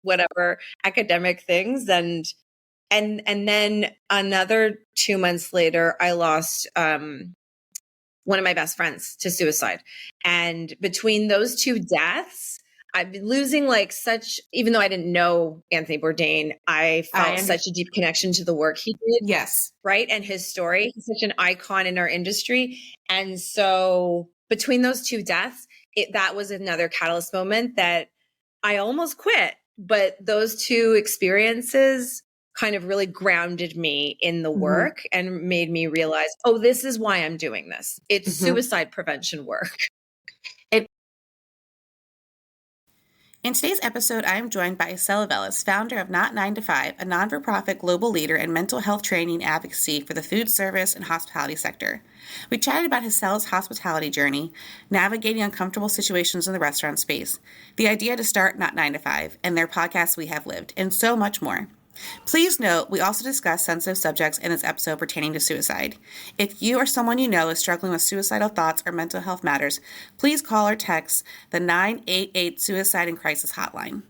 whatever academic things. And then another 2 months later, I lost one of my best friends to suicide. And between those two deaths, I've been losing even though I didn't know Anthony Bourdain, I felt such a deep connection to the work he did. Yes. Right. And his story, he's such an icon in our industry. And so between those two deaths, that was another catalyst moment that I almost quit. But those two experiences kind of really grounded me in the work and made me realize, oh, this is why I'm doing this. It's suicide prevention work. In today's episode, I am joined by Hassel Aviles, founder of Not 9 to 5, a non-for-profit global leader in mental health training advocacy for the food service and hospitality sector. We chatted about Hassel's hospitality journey, navigating uncomfortable situations in the restaurant space, the idea to start Not 9 to 5, and their podcast We Have Lived, and so much more. Please note, we also discuss sensitive subjects in this episode pertaining to suicide. If you or someone you know is struggling with suicidal thoughts or mental health matters, please call or text the 988 Suicide and Crisis Hotline.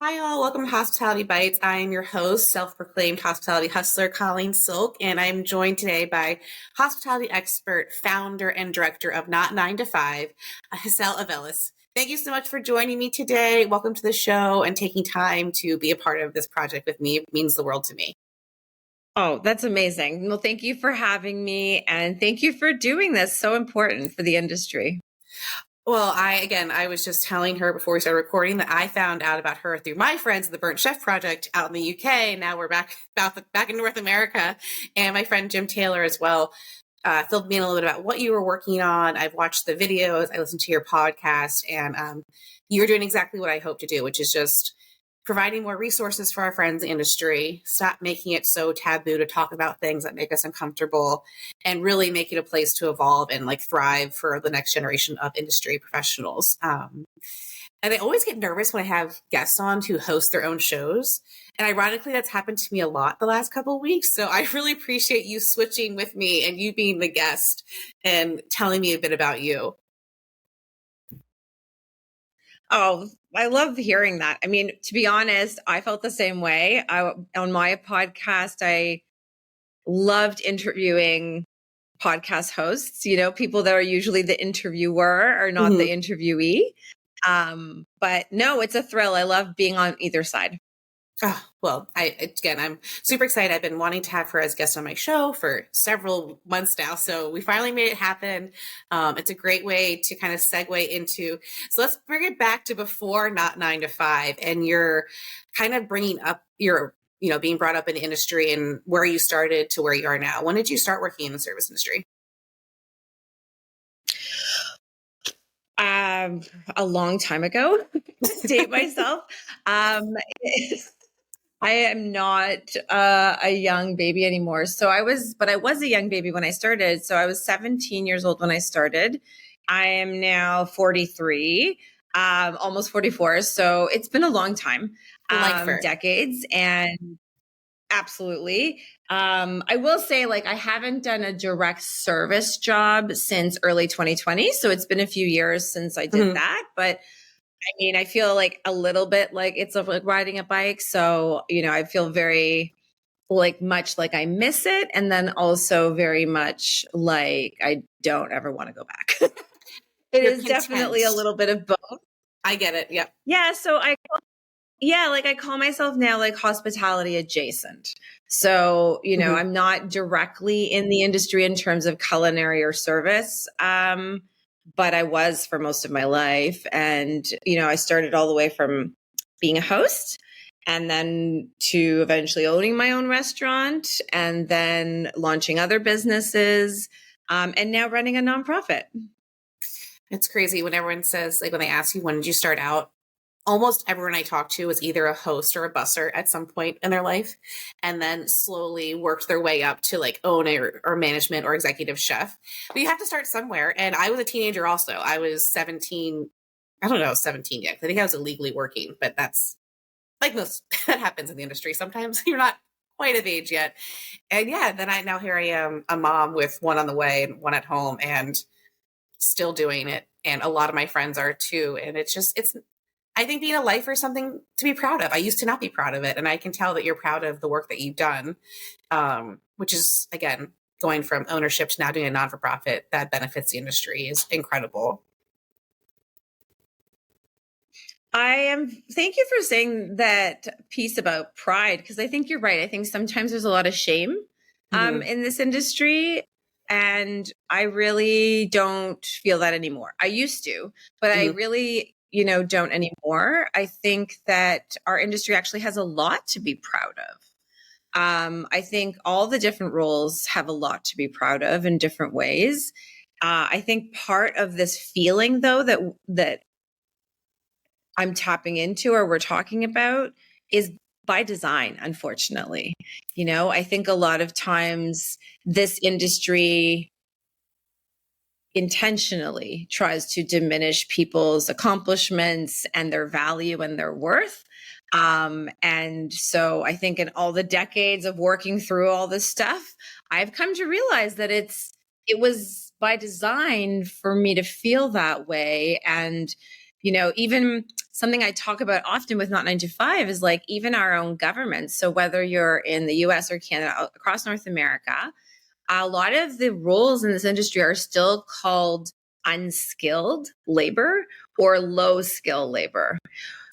Hi all, welcome to Hospitality Bites. I am your host, self-proclaimed hospitality hustler, Colleen Silk, and I'm joined today by hospitality expert, founder, and director of Not 9 to 5, Hassel Aviles. Thank you so much for joining me today. Welcome to the show and taking time to be a part of this project with me. It means the world to me. Oh, that's amazing. Well, thank you for having me, and thank you for doing this. So important for the industry. Well, I was just telling her before we started recording that I found out about her through my friends at the Burnt Chef Project out in the UK. Now we're back in North America, and my friend Jim Taylor as well filled me in a little bit about what you were working on. I've watched the videos, I listened to your podcast, and you're doing exactly what I hope to do, which is just providing more resources for our friends in the industry, stop making it so taboo to talk about things that make us uncomfortable, and really make it a place to evolve and thrive for the next generation of industry professionals. And I always get nervous when I have guests on who host their own shows. And ironically, that's happened to me a lot the last couple of weeks. So I really appreciate you switching with me and you being the guest and telling me a bit about you. Oh, I love hearing that. I mean, to be honest, I felt the same way. On my podcast, I loved interviewing podcast hosts, people that are usually the interviewer or not the interviewee. But no, it's a thrill. I love being on either side. Oh, well, I'm super excited. I've been wanting to have her as guest on my show for several months now. So we finally made it happen. It's a great way to kind of segue into, so let's bring it back to before Not 9 to 5. And you're kind of bringing up your, being brought up in the industry and where you started to where you are now. When did you start working in the service industry? A long time ago, to date myself. I am not a young baby anymore. But I was a young baby when I started. So I was 17 years old when I started. I am now 43, almost 44. So it's been a long time, decades. And absolutely. I will say, I haven't done a direct service job since early 2020. So it's been a few years since I did that. But I mean, I feel a little bit like it's like riding a bike. So, I feel very much like I miss it. And then also very much like I don't ever want to go back. It is definitely a little bit of both. I get it. Yep. Yeah. So I call myself now hospitality adjacent. So, I'm not directly in the industry in terms of culinary or service. But I was for most of my life. And, I started all the way from being a host and then to eventually owning my own restaurant and then launching other businesses and now running a nonprofit. It's crazy when everyone says, when they ask you, when did you start out? Almost everyone I talk to is either a host or a busser at some point in their life, and then slowly worked their way up to owner or management or executive chef. But you have to start somewhere. And I was a teenager also. I was 17. I don't know, 17 yet. I think I was illegally working, but that's most that happens in the industry. Sometimes you're not quite of age yet. And then here I am, a mom with one on the way and one at home and still doing it. And a lot of my friends are too. And it's I think being a lifer is something to be proud of. I used to not be proud of it. And I can tell that you're proud of the work that you've done, which is, again, going from ownership to now doing a non-for-profit that benefits the industry is incredible. Thank you for saying that piece about pride, because I think you're right. I think sometimes there's a lot of shame in this industry. And I really don't feel that anymore. I used to, but I really, don't anymore. I think that our industry actually has a lot to be proud of. I think all the different roles have a lot to be proud of in different ways. I think part of this feeling, though, that I'm tapping into or we're talking about is by design, unfortunately. I think a lot of times this industry intentionally tries to diminish people's accomplishments and their value and their worth. And so I think in all the decades of working through all this stuff, I've come to realize that it was by design for me to feel that way. And, even something I talk about often with Not 9 to 5 is like even our own government. So whether you're in the US or Canada, across North America, a lot of the roles in this industry are still called unskilled labor or low skill labor.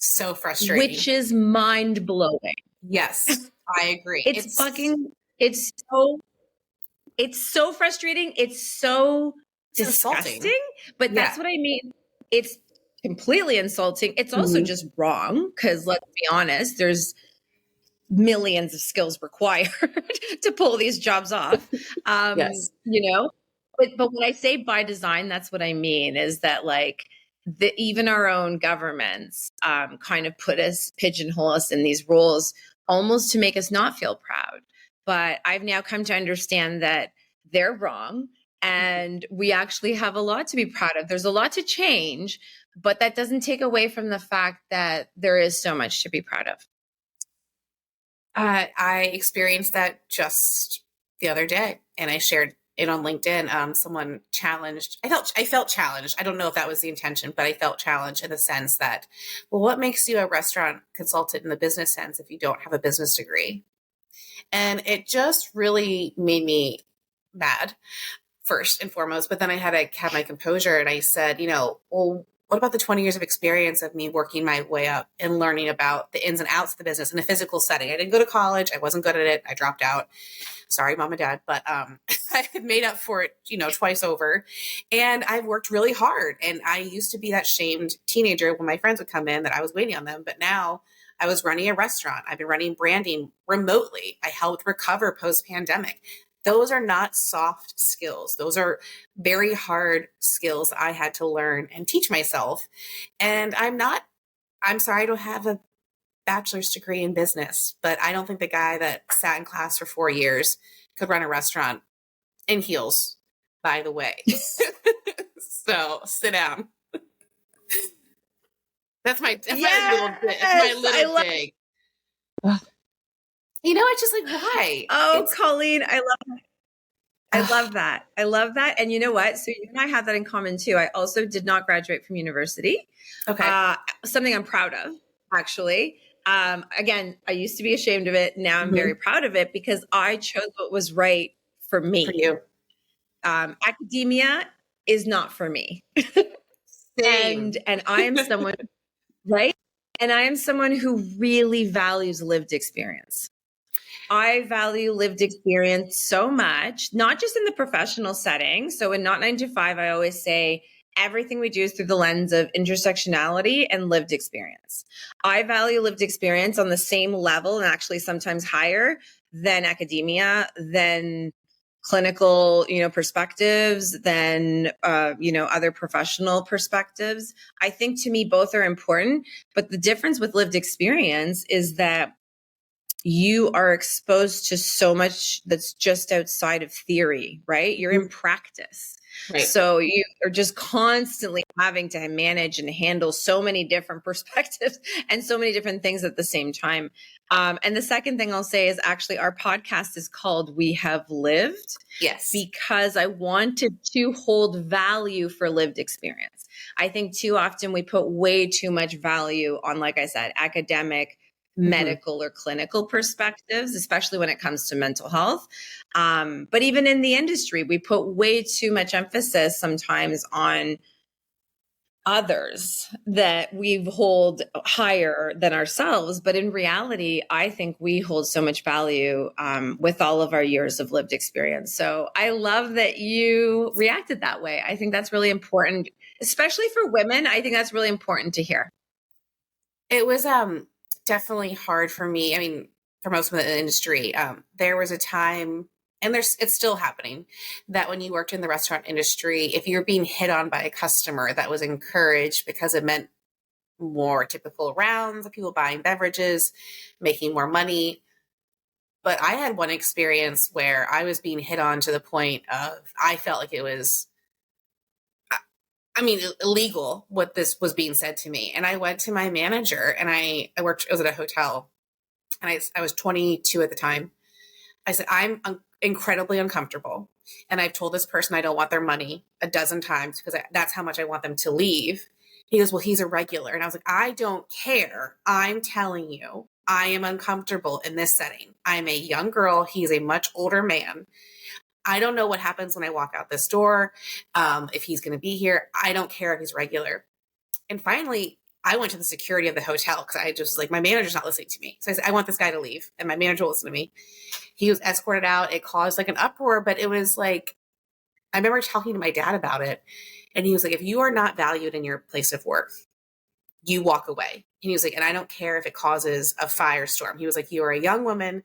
So frustrating. Which is mind blowing. Yes, I agree. It's so frustrating. It's so disgusting, insulting. But that's what I mean. It's completely insulting. It's also just wrong because let's be honest, there's millions of skills required to pull these jobs off. Yes. But when I say by design, that's what I mean is that like even our own governments kind of pigeonhole us in these roles almost to make us not feel proud. But I've now come to understand that they're wrong and we actually have a lot to be proud of. There's a lot to change, but that doesn't take away from the fact that there is so much to be proud of. I experienced that just the other day, and I shared it on LinkedIn. Someone challenged. I felt challenged. I don't know if that was the intention, but I felt challenged in the sense that, well, what makes you a restaurant consultant in the business sense if you don't have a business degree? And it just really made me mad, first and foremost. But then I had to have my composure, and I said, well, what about the 20 years of experience of me working my way up and learning about the ins and outs of the business in a physical setting? I didn't go to college. I wasn't good at it. I dropped out. Sorry, mom and dad, but I had made up for it, twice over. And I've worked really hard. And I used to be that shamed teenager when my friends would come in that I was waiting on them. But now I was running a restaurant. I've been running branding remotely. I helped recover post-pandemic. Those are not soft skills. Those are very hard skills I had to learn and teach myself. And I'm sorry I don't have a bachelor's degree in business, but I don't think the guy that sat in class for 4 years could run a restaurant in heels, by the way. So sit down. That's my little dig. It's just like, why? Colleen, I love that. I love that. And you know what? So you and I have that in common too. I also did not graduate from university. Okay. Something I'm proud of, actually. Again, I used to be ashamed of it. Now I'm very proud of it because I chose what was right for me. For you. Academia is not for me. And I am someone, right? And I am someone who really values lived experience. I value lived experience so much, not just in the professional setting. So in Not 9 to 5, I always say everything we do is through the lens of intersectionality and lived experience. I value lived experience on the same level and actually sometimes higher than academia, than clinical, perspectives, than, other professional perspectives. I think to me, both are important, but the difference with lived experience is that you are exposed to so much that's just outside of theory, right? You're in practice. Right. So you are just constantly having to manage and handle so many different perspectives and so many different things at the same time. And the second thing I'll say is actually our podcast is called We Have Lived. Yes. Because I wanted to hold value for lived experience. I think too often we put way too much value on, like I said, academic, medical or clinical perspectives, especially when it comes to mental health. But even in the industry, we put way too much emphasis sometimes on others that we hold higher than ourselves. But in reality, I think we hold so much value with all of our years of lived experience. So I love that you reacted that way. I think that's really important, especially for women. I think that's really important to hear. It was definitely hard for me. I mean, for most of the industry, there was a time, and it's still happening, that when you worked in the restaurant industry, if you were being hit on by a customer, that was encouraged because it meant more typical rounds of people buying beverages, making more money. But I had one experience where I was being hit on to the point of I felt like it was, I mean, illegal what this was being said to me. And I went to my manager, and I was at a hotel, and I was 22 at the time. I said, I'm incredibly uncomfortable. And I've told this person I don't want their money a dozen times because that's how much I want them to leave. He goes, well, he's a regular. And I was like, I don't care. I'm telling you, I am uncomfortable in this setting. I'm a young girl. He's a much older man. I don't know what happens when I walk out this door. If he's going to be here, I don't care if he's regular. And finally, I went to the security of the hotel because I just was like, my manager's not listening to me. So I said, I want this guy to leave. And my manager will listen to me. He was escorted out. It caused like an uproar, but it was like, I remember talking to my dad about it. And he was like, if you are not valued in your place of work, you walk away. And he was like, and I don't care if it causes a firestorm. He was like, you are a young woman.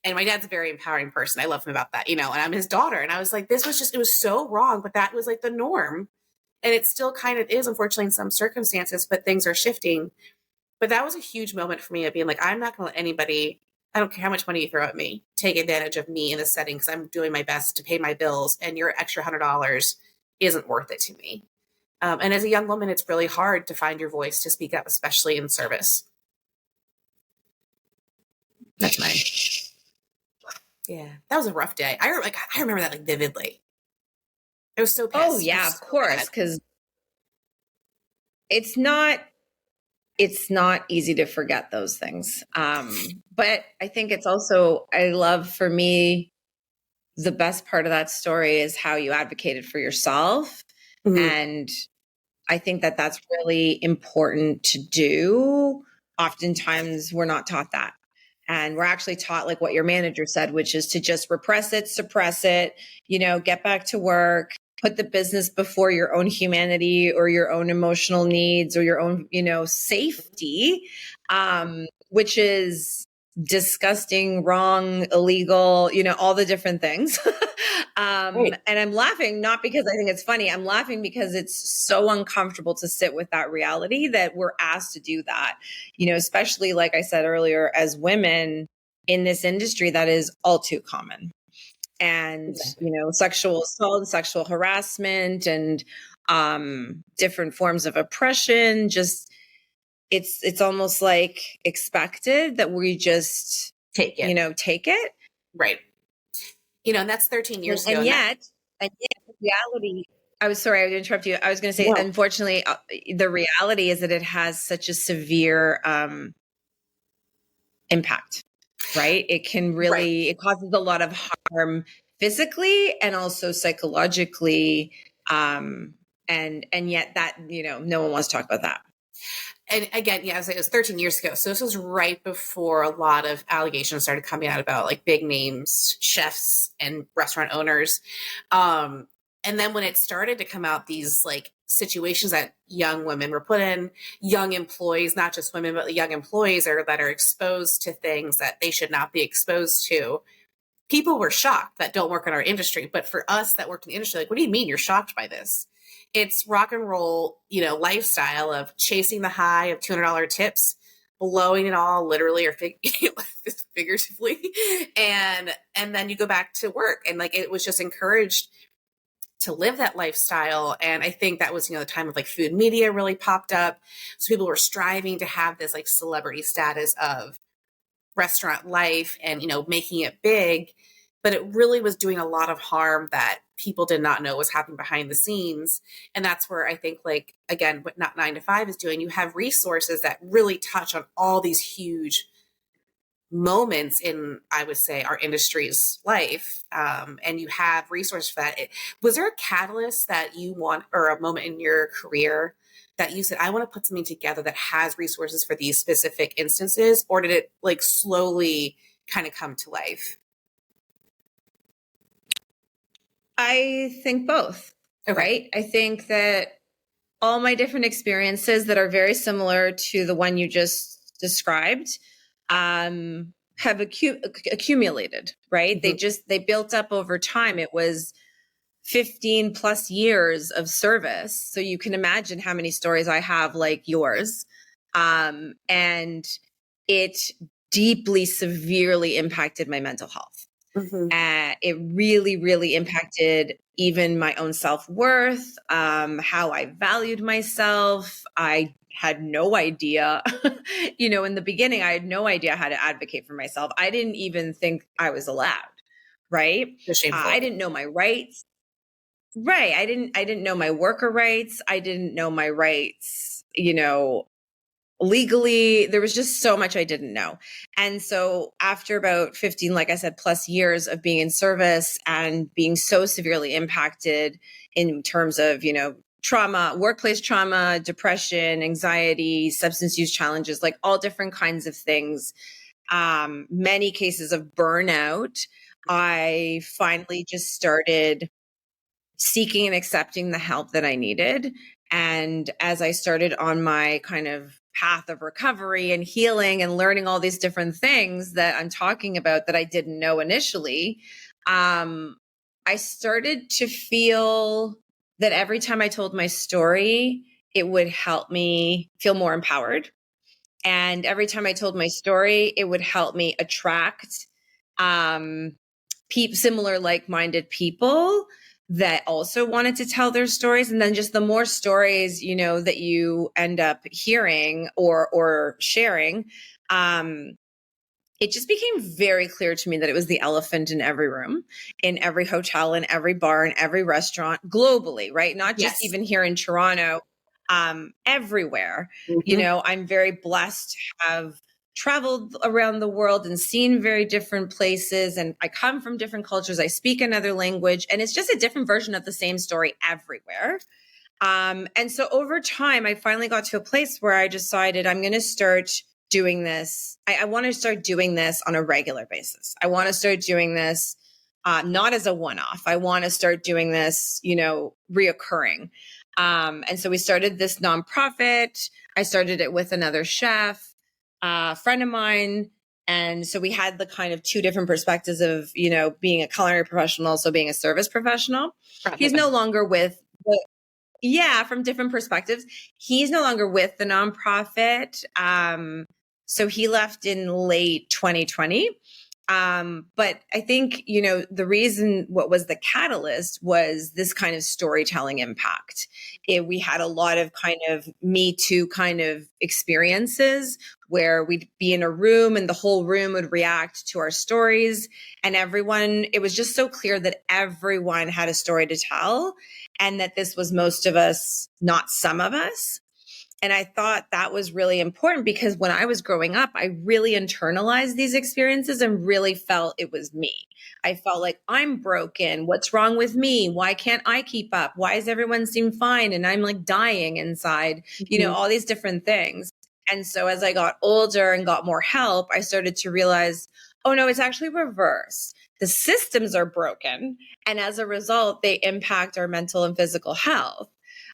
And my dad's a very empowering person. I love him about that, and I'm his daughter. And I was like, it was so wrong, but that was like the norm. And it still kind of is, unfortunately, in some circumstances, but things are shifting. But that was a huge moment for me of being like, I'm not going to let anybody, I don't care how much money you throw at me, take advantage of me in this setting because I'm doing my best to pay my bills, and your extra $100 isn't worth it to me. And as a young woman, it's really hard to find your voice to speak up, especially in service. That's mine. Yeah, that was a rough day. I remember that like vividly. I was so pissed. Oh yeah, of course, because it's not easy to forget those things. But I think it's also, I love, for me, the best part of that story is how you advocated for yourself. Mm-hmm. And I think that that's really important to do. Oftentimes we're not taught that. And we're actually taught like what your manager said, which is to just repress it, suppress it, get back to work, put the business before your own humanity or your own emotional needs or your own, safety, which is disgusting, wrong, illegal, all the different things. Right. And I'm laughing, not because I think it's funny. I'm laughing because it's so uncomfortable to sit with that reality that we're asked to do that, especially like I said earlier, as women in this industry, that is all too common. And, exactly. Sexual assault, sexual harassment, and different forms of oppression, just it's almost like expected that we just take it. Right. And that's 13 years ago. And yet the reality, I was sorry, I would interrupt you. I was going to say, Unfortunately, the reality is that it has such a severe impact, right? It can really, It causes a lot of harm physically and also psychologically. And yet that, no one wants to talk about that. And again, it was 13 years ago. So this was right before a lot of allegations started coming out about like big names, chefs and restaurant owners. And then when it started to come out, these like situations that young women were put in, young employees, not just women, but young employees that are exposed to things that they should not be exposed to. People were shocked that don't work in our industry. But for us that worked in the industry, like, what do you mean you're shocked by this? It's rock and roll, lifestyle of chasing the high of $200 tips, blowing it all literally or figuratively. And then you go back to work, and like, it was just encouraged to live that lifestyle. And I think that was, the time of like food media really popped up. So people were striving to have this like celebrity status of restaurant life and, making it big, but it really was doing a lot of harm that people did not know was happening behind the scenes. And that's where I think, like, again, what Not 9 to 5 is doing, you have resources that really touch on all these huge moments in, I would say, our industry's life. And you have resources for that. Was there a catalyst that you want, or a moment in your career that you said, I want to put something together that has resources for these specific instances? Or did it like slowly kind of come to life? I think both, Okay. right? I think that all my different experiences that are very similar to the one you just described have accumulated, right? Mm-hmm. They built up over time. It was 15 plus years of service. So you can imagine how many stories I have like yours. And it deeply, severely impacted my mental health. Mm-hmm. It really, really impacted even my own self-worth, how I valued myself. I had no idea, in the beginning, I had no idea how to advocate for myself. I didn't even think I was allowed, right? Shameful. I didn't know my rights. Right. I didn't know my worker rights. I didn't know my rights, legally. There was just so much I didn't know. And so after about 15, like I said, plus years of being in service and being so severely impacted in terms of, trauma, workplace trauma, depression, anxiety, substance use challenges, like all different kinds of things, many cases of burnout, I finally just started seeking and accepting the help that I needed. And as I started on my kind of path of recovery and healing and learning all these different things that I'm talking about that I didn't know initially, I started to feel that every time I told my story, it would help me feel more empowered. And every time I told my story, it would help me attract um, similar like-minded people that also wanted to tell their stories. And then just the more stories, that you end up hearing or sharing, it just became very clear to me that it was the elephant in every room, in every hotel, in every bar, in every restaurant globally, right? Not just Yes. even here in Toronto, everywhere. Mm-hmm. I'm very blessed to have traveled around the world and seen very different places. And I come from different cultures. I speak another language, and it's just a different version of the same story everywhere. And so over time, I finally got to a place where I decided I'm going to start doing this. I want to start doing this on a regular basis. I want to start doing this not as a one-off. I want to start doing this, reoccurring. And so we started this nonprofit. I started it with another chef, a friend of mine. And so we had the kind of two different perspectives of, being a culinary professional, also being a service professional. He's no longer with from different perspectives. He's no longer with the nonprofit. So he left in late 2020. But I think, the reason what was the catalyst was this kind of storytelling impact. We had a lot of kind of Me Too kind of experiences where we'd be in a room and the whole room would react to our stories, and it was just so clear that everyone had a story to tell, and that this was most of us, not some of us. And I thought that was really important because when I was growing up, I really internalized these experiences and really felt it was me. I felt like I'm broken. What's wrong with me? Why can't I keep up? Why does everyone seem fine? And I'm like dying inside, Mm-hmm. all these different things. And so as I got older and got more help, I started to realize, oh no, it's actually reversed. The systems are broken. And as a result, they impact our mental and physical health.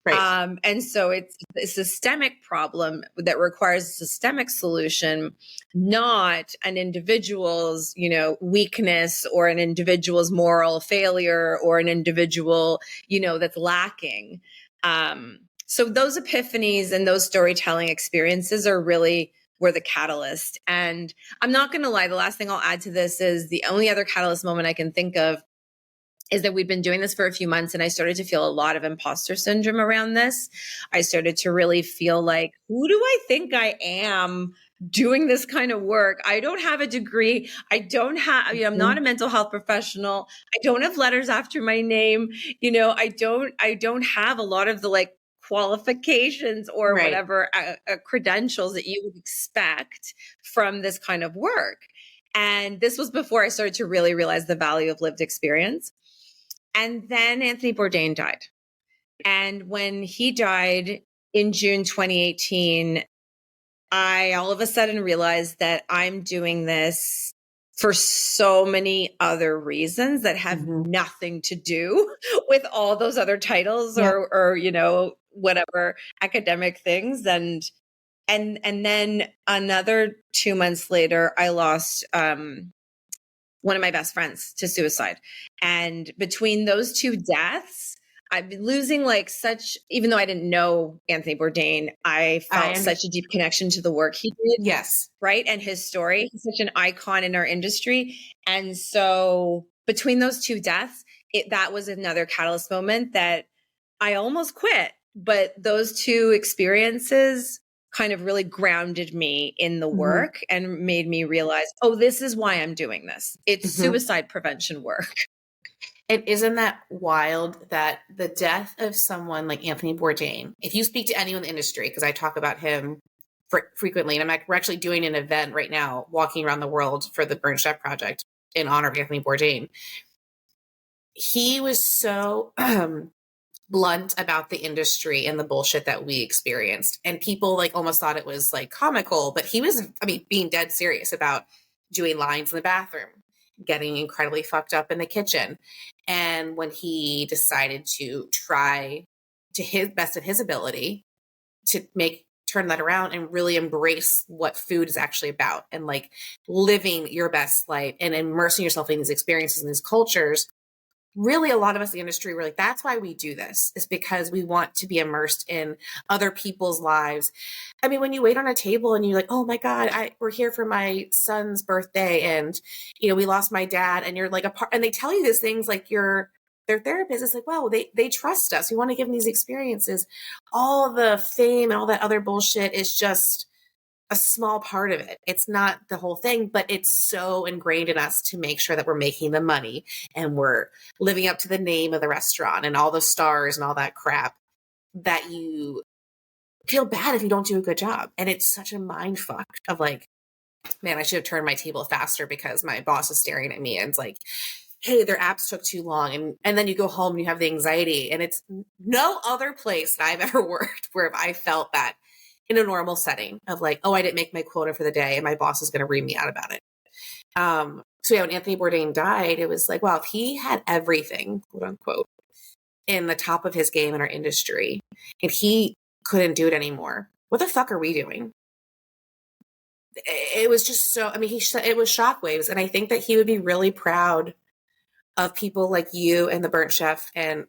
Right. And so it's a systemic problem that requires a systemic solution, not an individual's, weakness or an individual's moral failure or an individual, that's lacking. So those epiphanies and those storytelling experiences are really were the catalyst. And I'm not going to lie, the last thing I'll add to this is the only other catalyst moment I can think of is that we'd been doing this for a few months and I started to feel a lot of imposter syndrome around this. I started to really feel like, who do I think I am doing this kind of work? I don't have a degree. I don't have, I'm not a mental health professional. I don't have letters after my name. I don't have a lot of the like qualifications or whatever credentials that you would expect from this kind of work. And this was before I started to really realize the value of lived experience. And then Anthony Bourdain died. And when he died in June 2018, I all of a sudden realized that I'm doing this for so many other reasons that have nothing to do with all those other titles or whatever academic things. And then another 2 months later, I lost one of my best friends to suicide. And between those two deaths, I've been losing even though I didn't know Anthony Bourdain, I felt such a deep connection to the work he did. Yes. Right. And his story. He's such an icon in our industry. And so between those two deaths, that was another catalyst moment that I almost quit. But those two experiences kind of really grounded me in the work and made me realize, oh, this is why I'm doing this. It's suicide prevention work. And isn't that wild that the death of someone like Anthony Bourdain, if you speak to anyone in the industry, because I talk about him frequently, and we're actually doing an event right now, walking around the world for the Burnt Chef Project in honor of Anthony Bourdain. He was so blunt about the industry and the bullshit that we experienced. And people almost thought it was comical, but he was, being dead serious about doing lines in the bathroom, getting incredibly fucked up in the kitchen. And when he decided to try to his best of his ability to turn that around and really embrace what food is actually about and living your best life and immersing yourself in these experiences and these cultures, really a lot of us in the industry were that's why we do this, is because we want to be immersed in other people's lives. When you wait on a table and you're oh my God, we're here for my son's birthday and, we lost my dad, and you're and they tell you these things their therapist is wow, they trust us. We want to give them these experiences. All the fame and all that other bullshit is just a small part of it. It's not the whole thing, but it's so ingrained in us to make sure that we're making the money and we're living up to the name of the restaurant and all the stars and all that crap, that you feel bad if you don't do a good job. And it's such a mind fuck of man, I should have turned my table faster because my boss is staring at me, and it's hey, their apps took too long. And then you go home and you have the anxiety, and it's no other place that I've ever worked where I felt that in a normal setting of oh, I didn't make my quota for the day and my boss is going to read me out about it. So yeah, when Anthony Bourdain died, it was wow, if he had everything, quote unquote, in the top of his game in our industry, and he couldn't do it anymore, what the fuck are we doing? It was just so, it was shockwaves. And I think that he would be really proud of people like you and the Burnt Chef and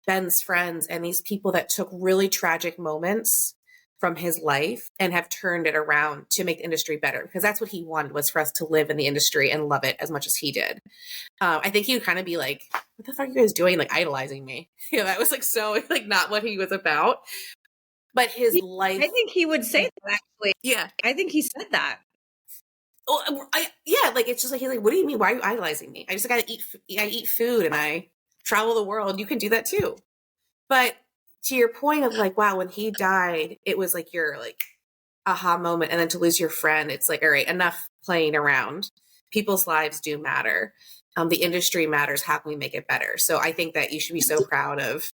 Ben's friends and these people that took really tragic moments from his life and have turned it around to make the industry better, because that's what he wanted, was for us to live in the industry and love it as much as he did. I think he would kind of be what the fuck are you guys doing? Idolizing me. That was so not what he was about. But his life. I think he would say that, actually. Yeah. I think he said that. Oh, it's just he's what do you mean? Why are you idolizing me? I just got to eat. I eat food and I travel the world. You can do that too. But to your point of wow, when he died, it was your aha moment. And then to lose your friend, it's all right, enough playing around. People's lives do matter. The industry matters. How can we make it better? So I think that you should be so proud of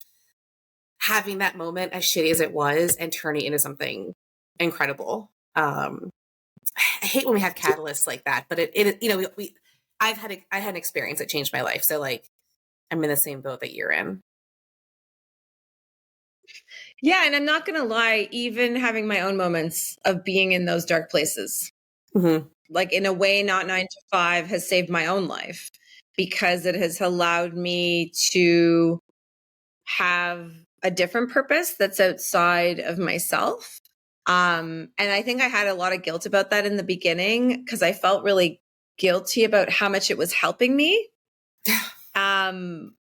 having that moment, as shitty as it was, and turning it into something incredible. I hate when we have catalysts like that, but I had an experience that changed my life. So I'm in the same boat that you're in. Yeah. And I'm not going to lie, even having my own moments of being in those dark places, in a way, not 9 to 5 has saved my own life, because it has allowed me to have a different purpose that's outside of myself. And I think I had a lot of guilt about that in the beginning, because I felt really guilty about how much it was helping me.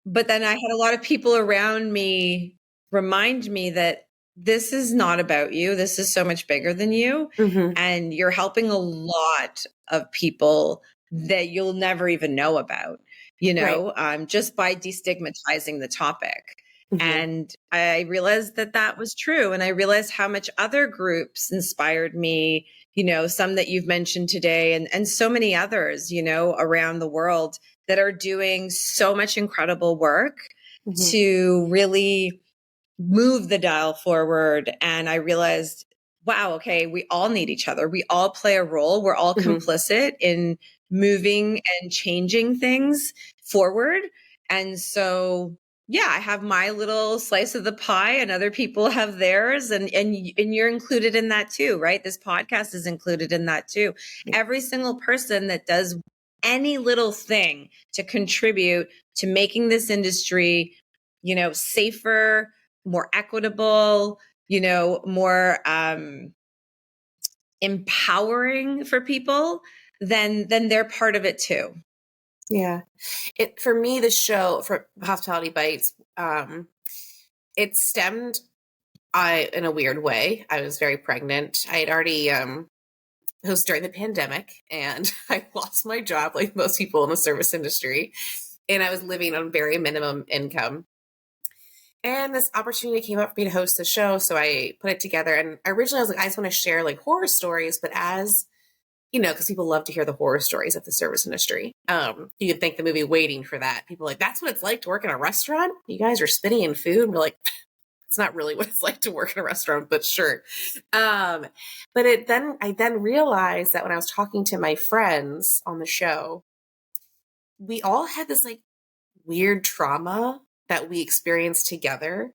But then I had a lot of people around me remind me that this is not about you. This is so much bigger than you. Mm-hmm. And you're helping a lot of people that you'll never even know about, just by destigmatizing the topic. Mm-hmm. And I realized that that was true. And I realized how much other groups inspired me, some that you've mentioned today and so many others, around the world that are doing so much incredible work Mm-hmm. to really move the dial forward. And I realized, wow, okay, we all need each other. We all play a role. We're all Mm-hmm. complicit in moving and changing things forward. And so, yeah, I have my little slice of the pie and other people have theirs, and you're included in that too, right? This podcast is included in that too. Every single person that does any little thing to contribute to making this industry, safer, more equitable, more empowering for people, then they're part of it too. Yeah. For me, the show for Hospitality Bites, it stemmed in a weird way. I was very pregnant. I had already it was during the pandemic, and I lost my job like most people in the service industry, and I was living on very minimum income. And this opportunity came up for me to host the show, so I put it together. And originally I was like, I just want to share like horror stories, but as because people love to hear the horror stories of the service industry. You could think the movie Waiting for that. People are like, that's what it's like to work in a restaurant? You guys are spitting in food? And we're like, it's not really what it's like to work in a restaurant, but sure. But I then realized that when I was talking to my friends on the show, we all had this like weird trauma that we experienced together.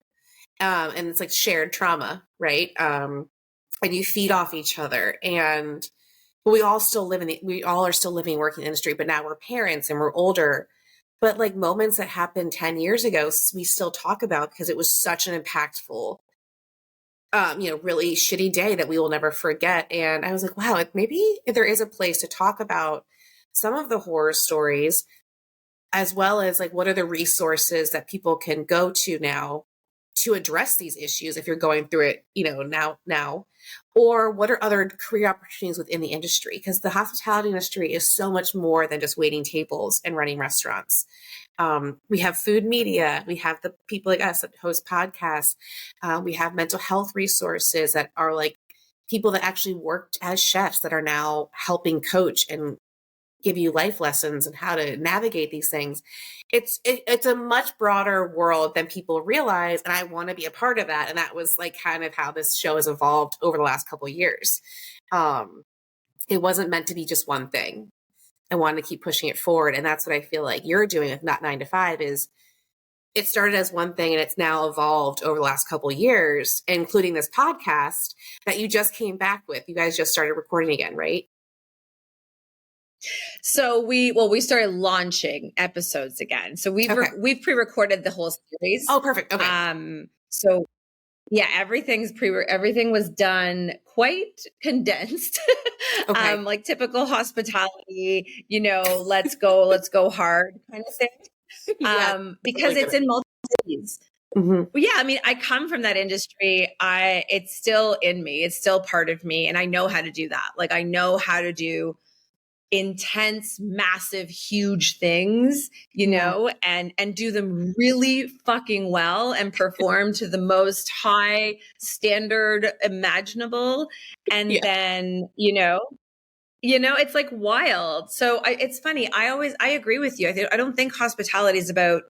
And it's like shared trauma, right? And you feed off each other. And we all are still living, working in the industry, but now we're parents and we're older. But like moments that happened 10 years ago, we still talk about because it was such an impactful, really shitty day that we will never forget. And I was like, wow, maybe there is a place to talk about some of the horror stories, as well as like, what are the resources that people can go to now to address these issues if you're going through it, now, or what are other career opportunities within the industry? Because the hospitality industry is so much more than just waiting tables and running restaurants. We have food media. We have the people like us that host podcasts. We have mental health resources that are like people that actually worked as chefs that are now helping coach and give you life lessons and how to navigate these things. It's a much broader world than people realize. And I want to be a part of that. And that was like kind of how this show has evolved over the last couple of years. It wasn't meant to be just one thing. I wanted to keep pushing it forward. And that's what I feel like you're doing with Not 9 to 5 is it started as one thing and it's now evolved over the last couple of years, including this podcast that you just came back with. You guys just started recording again, right? So we started launching episodes again. So we've pre-recorded the whole series. Oh, perfect. Okay. So yeah, everything was done quite condensed. Okay. Like typical hospitality, let's go hard kind of thing. Yeah, because it's in multiple cities. Mm-hmm. Well, yeah, I mean, I come from that industry. It's still in me. It's still part of me. And I know how to do that. Like I know how to do intense, massive, huge things, and do them really fucking well and perform to the most high standard imaginable. And then, it's like wild. So it's funny. I agree with you. I don't think hospitality is about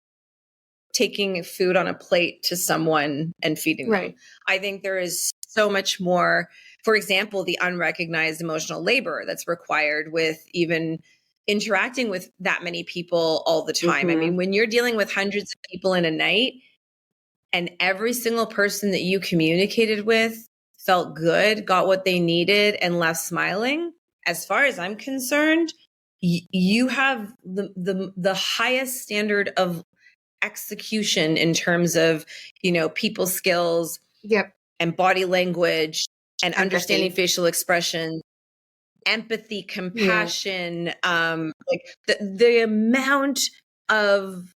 taking food on a plate to someone and feeding them. I think there is so much more. For example, the unrecognized emotional labor that's required with even interacting with that many people all the time. I mean, when you're dealing with hundreds of people in a night and every single person that you communicated with felt good, got what they needed and left smiling, as far as I'm concerned, you have the highest standard of execution in terms of, people skills and body language and understanding facial expression, empathy, compassion, like the amount of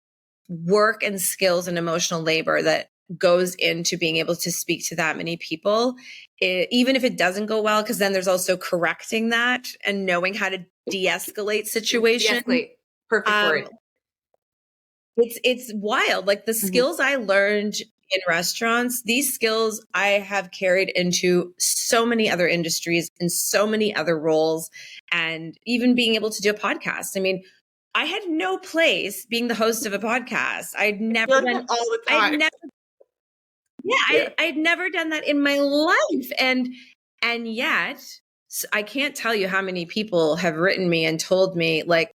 work and skills and emotional labor that goes into being able to speak to that many people, even if it doesn't go well, because then there's also correcting that and knowing how to de-escalate situations. De-escalate. Perfect word. It's wild. Like the skills I learned in restaurants, these skills I have carried into so many other industries and so many other roles, and even being able to do a podcast. I mean, I had no place being the host of a podcast. I'd never done all the time. I'd never done that in my life. And yet I can't tell you how many people have written me and told me like,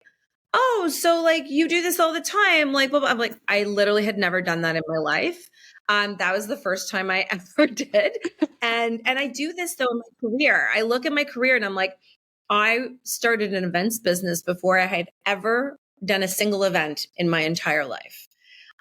oh, so like you do this all the time. Like, blah, blah. I'm like, I literally had never done that in my life. That was the first time I ever did. And I do this though in my career. I look at my career and I'm like, I started an events business before I had ever done a single event in my entire life.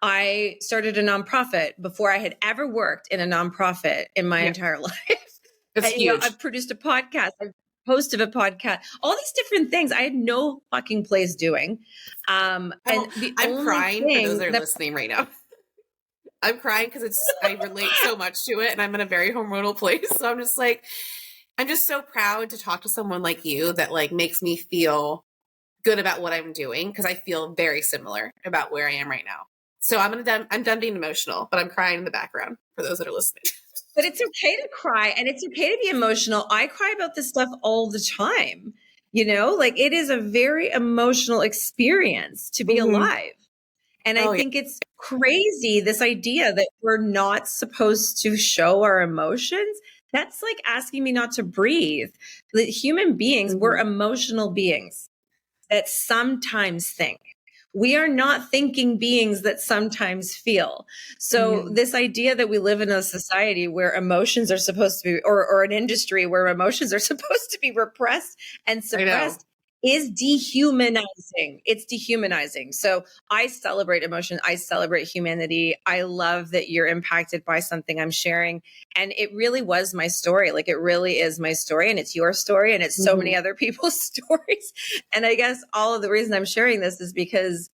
I started a nonprofit before I had ever worked in a nonprofit in my entire life. That's huge. I've produced a podcast. I've hosted a podcast. All these different things I had no fucking place doing. And I'm crying for those that are listening right now. I'm crying because I relate so much to it, and I'm in a very hormonal place. So I'm just like, I'm just so proud to talk to someone like you that like makes me feel good about what I'm doing, because I feel very similar about where I am right now. So I'm done being emotional, but I'm crying in the background for those that are listening. But it's okay to cry and it's okay to be emotional. I cry about this stuff all the time. You know, like it is a very emotional experience to be alive. And I think it's crazy, this idea that we're not supposed to show our emotions. That's like asking me not to breathe. The human beings, we're emotional beings that sometimes think. We are not thinking beings that sometimes feel. So this idea that we live in a society where emotions are supposed to be, or an industry where emotions are supposed to be repressed and suppressed is dehumanizing. It's dehumanizing. So I celebrate emotion. I celebrate humanity. I love that you're impacted by something I'm sharing. And it really was my story. Like it really is my story, and it's your story, and it's so many other people's stories. And I guess all of the reason I'm sharing this is because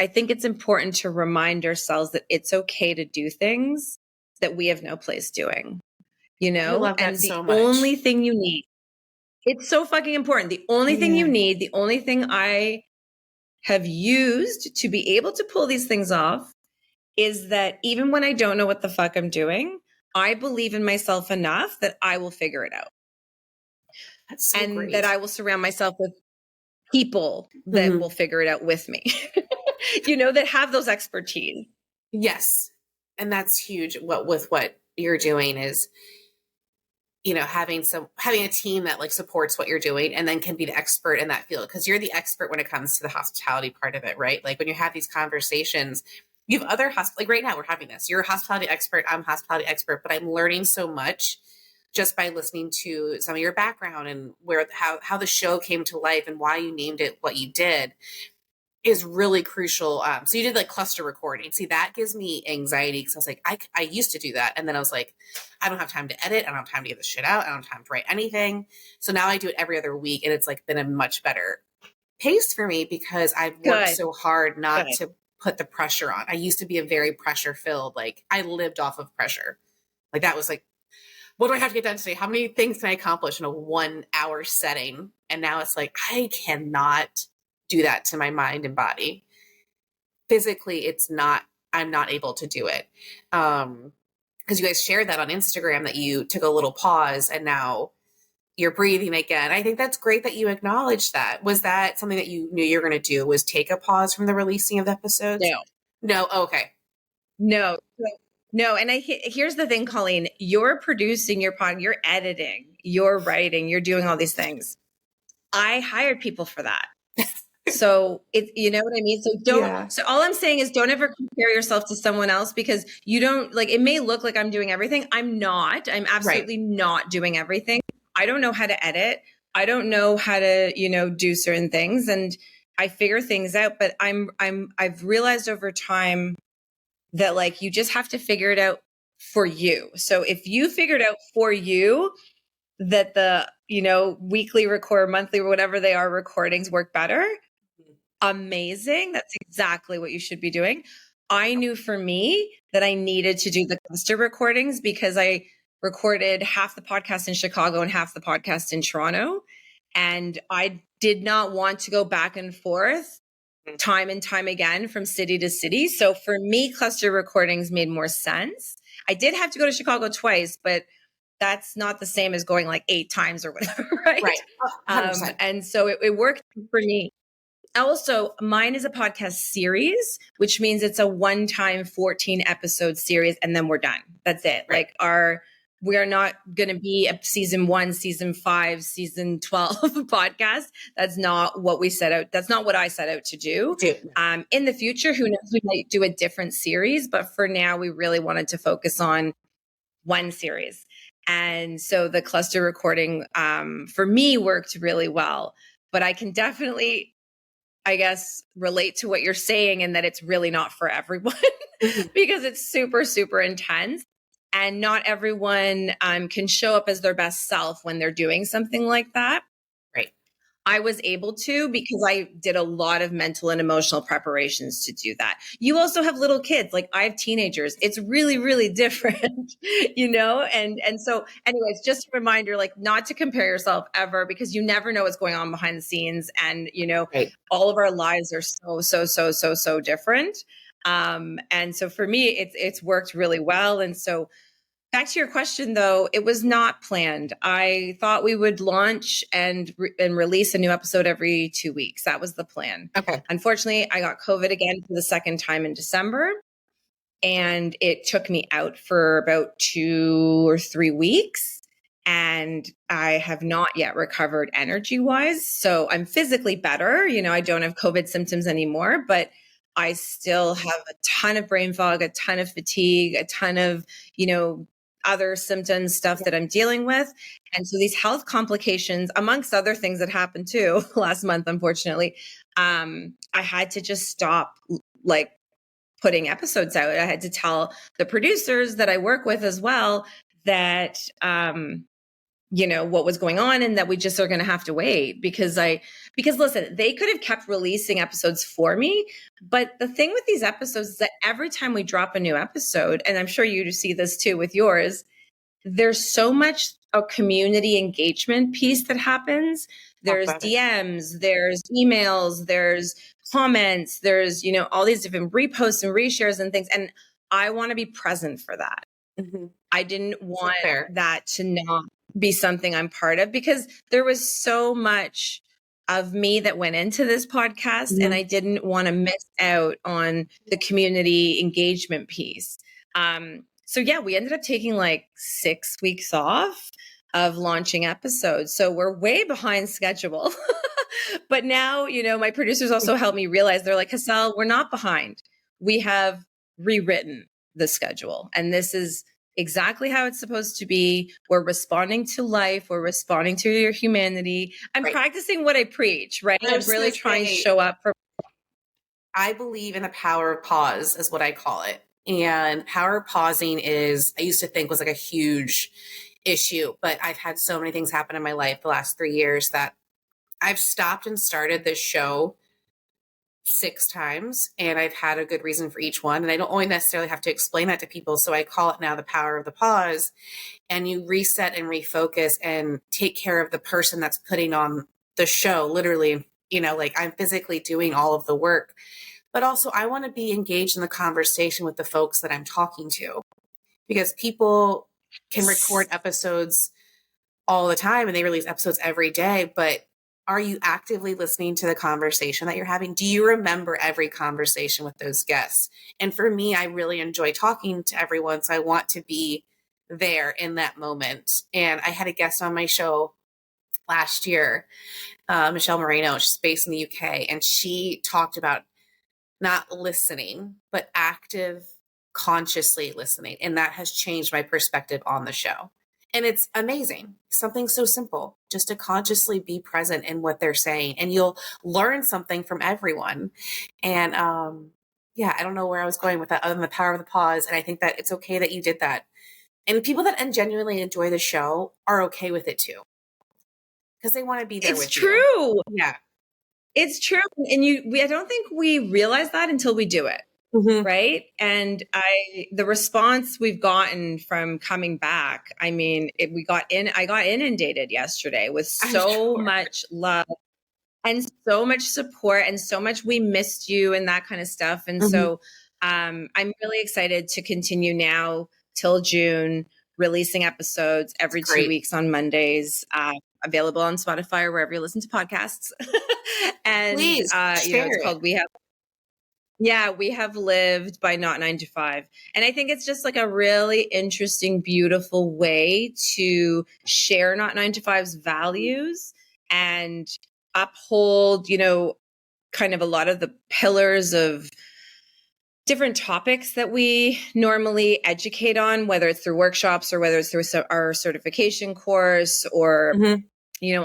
I think it's important to remind ourselves that it's okay to do things that we have no place doing, you know? I love that and the so much. only thing you need, it's so fucking important. The only thing you need, the only thing I have used to be able to pull these things off is that even when I don't know what the fuck I'm doing, I believe in myself enough that I will figure it out. That's so and great. that I will surround myself with people that will figure it out with me, you know, that have those expertise. Yes. And that's huge. With what you're doing is, you know, having a team that like supports what you're doing and then can be the expert in that field. Cause you're the expert when it comes to the hospitality part of it, right? Like when you have these conversations, you have other like right now we're having this, you're a hospitality expert, I'm a hospitality expert, but I'm learning so much just by listening to some of your background and how the show came to life and why you named it what you did is really crucial. So you did like cluster recording. See, that gives me anxiety because I was like, I used to do that. And then I was like, I don't have time to edit. I don't have time to get this shit out. I don't have time to write anything. So now I do it every other week. And it's like been a much better pace for me because I've worked so hard not to put the pressure on. I used to be a very pressure filled, like I lived off of pressure. Like that was like, what do I have to get done today? How many things can I accomplish in a 1 hour setting? And now it's like, I cannot do that to my mind and body. Physically, I'm not able to do it. Because you guys shared that on Instagram that you took a little pause and now you're breathing again. I think that's great that you acknowledged that. Was that something that you knew you were going to do, was take a pause from the releasing of episodes? No. Okay. No. And here's the thing, Colleen, you're producing your pod, you're editing, you're writing, you're doing all these things. I hired people for that. So you know what I mean? So so all I'm saying is don't ever compare yourself to someone else because you don't like, it may look like I'm doing everything. I'm not, I'm absolutely not doing everything. I don't know how to edit. I don't know how to, you know, do certain things and I figure things out, but I've realized over time that like, you just have to figure it out for you. So if you figured out for you that the, you know, weekly record, monthly, or whatever they are recordings work better, amazing. That's exactly what you should be doing. I knew for me that I needed to do the cluster recordings because I recorded half the podcast in Chicago and half the podcast in Toronto. And I did not want to go back and forth time and time again from city to city. So for me, cluster recordings made more sense. I did have to go to Chicago twice, but that's not the same as going like 8 times or whatever, right? Right. 100%. And so it worked for me. Also, mine is a podcast series, which means it's a one-time 14 episode series, and then we're done. That's it. Right. Like we are not going to be a season 1, season 5, season 12 podcast. That's not what we set out. That's not what I set out to do. In the future, who knows, we might do a different series, but for now, we really wanted to focus on one series. And so the cluster recording for me worked really well, but I can definitely, I guess, relate to what you're saying in that it's really not for everyone because it's super, super intense. And not everyone can show up as their best self when they're doing something like that. Right. I was able to because I did a lot of mental and emotional preparations to do that. You also have little kids. Like I have teenagers. It's really, really different, you know? And so anyways, just a reminder, like not to compare yourself ever because you never know what's going on behind the scenes. And, you know, all of our lives are so different. And so for me, it's worked really well. And so back to your question, though, it was not planned. I thought we would launch and release a new episode every 2 weeks. That was the plan. Okay. Unfortunately, I got COVID again for the second time in December, and it took me out for about 2 or 3 weeks. And I have not yet recovered energy-wise. So I'm physically better. You know, I don't have COVID symptoms anymore, but I still have a ton of brain fog, a ton of fatigue, a ton of, you know, other symptoms, stuff that I'm dealing with. And so these health complications, amongst other things that happened too last month, unfortunately, I had to just stop like putting episodes out. I had to tell the producers that I work with as well that, you know, what was going on and that we just are going to have to wait because listen, they could have kept releasing episodes for me. But the thing with these episodes is that every time we drop a new episode, and I'm sure you see this too with yours, there's so much a community engagement piece that happens. There's DMs, there's emails, there's comments, there's, you know, all these different reposts and reshares and things. And I want to be present for that. Mm-hmm. I didn't want that to not be something I'm part of because there was so much of me that went into this podcast and I didn't want to miss out on the community engagement piece. So yeah, we ended up taking like 6 weeks off of launching episodes. So we're way behind schedule. But now, you know, my producers also helped me realize, they're like, Hassel, we're not behind. We have rewritten the schedule. And this is exactly how it's supposed to be. We're responding to life. We're responding to your humanity. I'm practicing what I preach, right? I'm really trying to show up for. I believe in the power of pause is what I call it. And power of pausing is, I used to think was like a huge issue, but I've had so many things happen in my life the last 3 years that I've stopped and started this show 6 times, and I've had a good reason for each one. And I don't always necessarily have to explain that to people. So I call it now the power of the pause. And you reset and refocus and take care of the person that's putting on the show, literally, you know, like I'm physically doing all of the work. But also I want to be engaged in the conversation with the folks that I'm talking to, because people can record episodes all the time and they release episodes every day, but are you actively listening to the conversation that you're having? Do you remember every conversation with those guests? And for me, I really enjoy talking to everyone. So I want to be there in that moment. And I had a guest on my show last year, Michelle Moreno. She's based in the UK. And she talked about not listening, but active, consciously listening. And that has changed my perspective on the show. And it's amazing. Something so simple, just to consciously be present in what they're saying. And you'll learn something from everyone. And yeah, I don't know where I was going with that other than the power of the pause. And I think that it's okay that you did that. And people that genuinely enjoy the show are okay with it too, because they want to be there with you. It's true. Yeah. It's true. And I don't think we realize that until we do it. Mm-hmm. Right. And the response we've gotten from coming back, I mean, I got inundated yesterday with so much love and so much support and so much we missed you and that kind of stuff. And so I'm really excited to continue now till June, releasing episodes every 2 weeks on Mondays, available on Spotify or wherever you listen to podcasts. And Please share it's called We Have Lived by Not 9 to 5. And I think it's just like a really interesting, beautiful way to share Not 9 to 5's values and uphold, kind of a lot of the pillars of different topics that we normally educate on, whether it's through workshops or whether it's through our certification course or,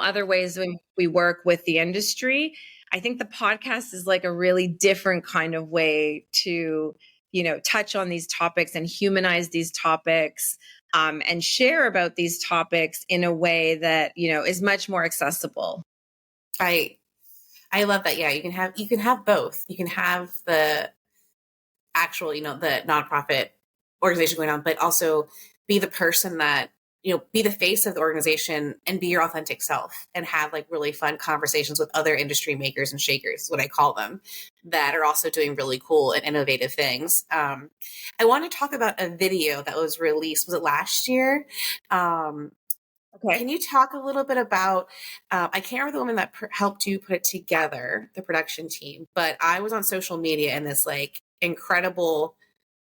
other ways we work with the industry. I think the podcast is like a really different kind of way to, touch on these topics and humanize these topics, and share about these topics in a way that, is much more accessible. I love that. Yeah, you can have both. You can have the actual, the nonprofit organization going on, but also be the person that, be the face of the organization and be your authentic self and have like really fun conversations with other industry makers and shakers, what I call them, that are also doing really cool and innovative things. I want to talk about a video that was released. Was it last year? Okay. Can you talk a little bit about, I can't remember the woman that helped you put it together, the production team, but I was on social media and this like incredible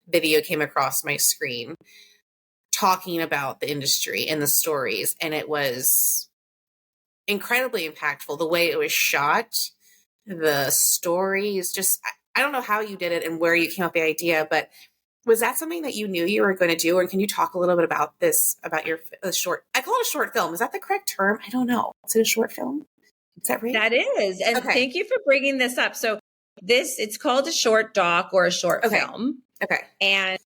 video came across my screen talking about the industry and the stories. And it was incredibly impactful. The way it was shot, the stories, just, I don't know how you did it and where you came up with the idea, but was that something that you knew you were going to do? Or can you talk a little bit about this, about your short, I call it a short film. Is that the correct term? I don't know. Is it a short film? Is that right? That is. And thank you for bringing this up. So it's called a short doc or a short film. Okay. And